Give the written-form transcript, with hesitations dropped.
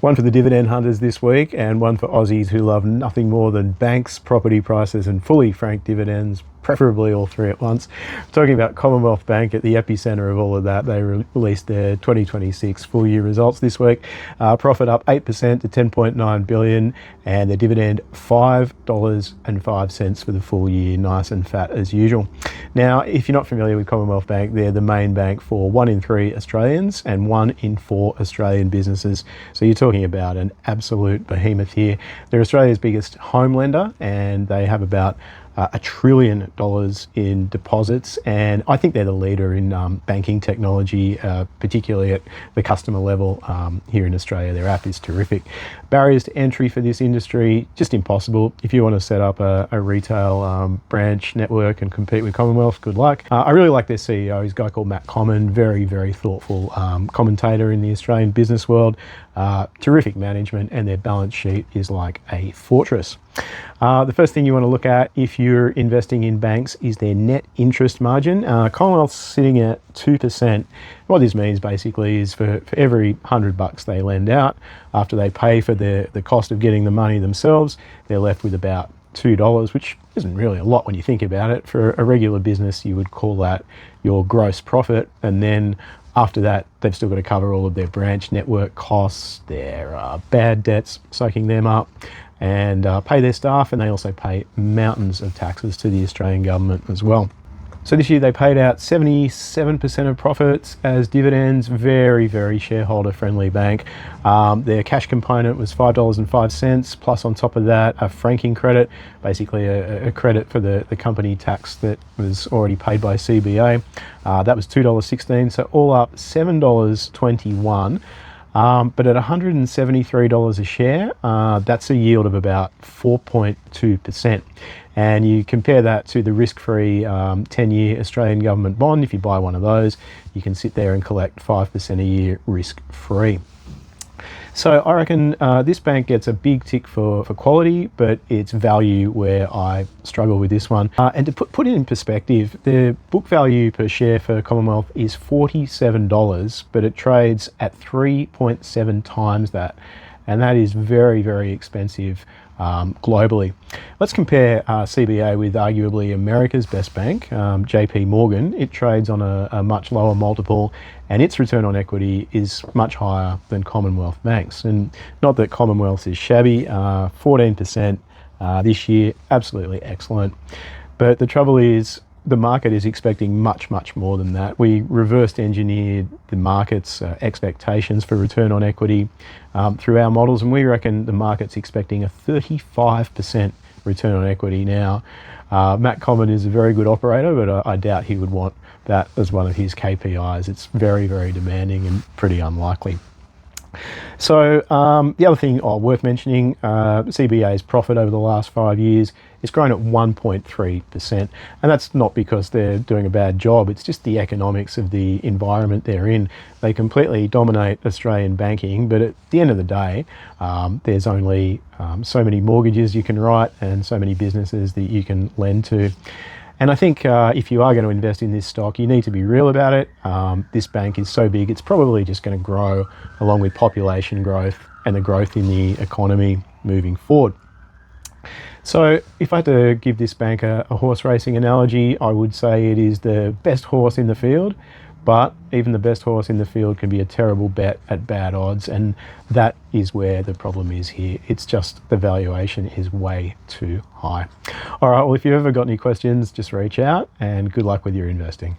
One for the dividend hunters this week, and one for Aussies who love nothing more than banks, property prices, and fully franked dividends, preferably all three at once. Talking about Commonwealth Bank at the epicenter of all of that. They released their 2026 full year results this week. Profit up 8% to 10.9 billion, and the dividend $5.05 for the full year, nice and fat as usual. Now, if you're not familiar with Commonwealth Bank, they're the main bank for 1 in 3 Australians and 1 in 4 Australian businesses. So you're talking about an absolute behemoth here. They're Australia's biggest home lender, and they have about $1 trillion in deposits, and I think they're the leader in banking technology, particularly at the customer level here in Australia. Their app is terrific. Barriers to entry for this industry, just impossible. If you want to set up a retail branch network and compete with Commonwealth, good luck. I really like their CEO. He's a guy called Matt Comyn, very, very thoughtful commentator in the Australian business world. Terrific management, and their balance sheet is like a fortress. The first thing you want to look at if you're investing in banks is their net interest margin. Commonwealth's sitting at 2%. What this means basically is for every $100 they lend out, after they pay for the cost of getting the money themselves, they're left with about $2, which isn't really a lot when you think about it. For a regular business, you would call that your gross profit, and then after that, they've still got to cover all of their branch network costs, their bad debts, soaking them up, and pay their staff, and they also pay mountains of taxes to the Australian government as well. So this year they paid out 77% of profits as dividends. Very, very shareholder friendly bank. Their cash component was $5.05, plus on top of that a franking credit, basically a credit for the company tax that was already paid by CBA. That was $2.16, so all up $7.21. But at $173 a share, that's a yield of about 4.2%. And you compare that to the risk-free 10-year Australian government bond. If you buy one of those, you can sit there and collect 5% a year risk-free. So I reckon this bank gets a big tick for quality, but it's value where I struggle with this one. And to put it in perspective, the book value per share for Commonwealth is $47, but it trades at 3.7 times that. And that is very, very expensive globally. Let's compare CBA with arguably America's best bank, JP Morgan. It trades on a much lower multiple, and its return on equity is much higher than Commonwealth Bank's. And not that Commonwealth is shabby, 14% this year, absolutely excellent. But the trouble is, the market is expecting much, much more than that. We reversed engineered the market's expectations for return on equity through our models, and we reckon the market's expecting a 35% return on equity now. Matt Comyn is a very good operator, but I doubt he would want that as one of his KPIs. It's very, very demanding and pretty unlikely. So the other thing worth mentioning, CBA's profit over the last 5 years is grown at 1.3%. And that's not because they're doing a bad job, it's just the economics of the environment they're in. They completely dominate Australian banking, but at the end of the day, there's only so many mortgages you can write and so many businesses that you can lend to. And I think if you are going to invest in this stock, you need to be real about it. This bank is so big, it's probably just going to grow along with population growth and the growth in the economy moving forward. So if I had to give this bank a horse racing analogy, I would say it is the best horse in the field, but even the best horse in the field can be a terrible bet at bad odds, and that is where the problem is here. It's just the valuation is way too high. All right, well, if you've ever got any questions, just reach out, and good luck with your investing.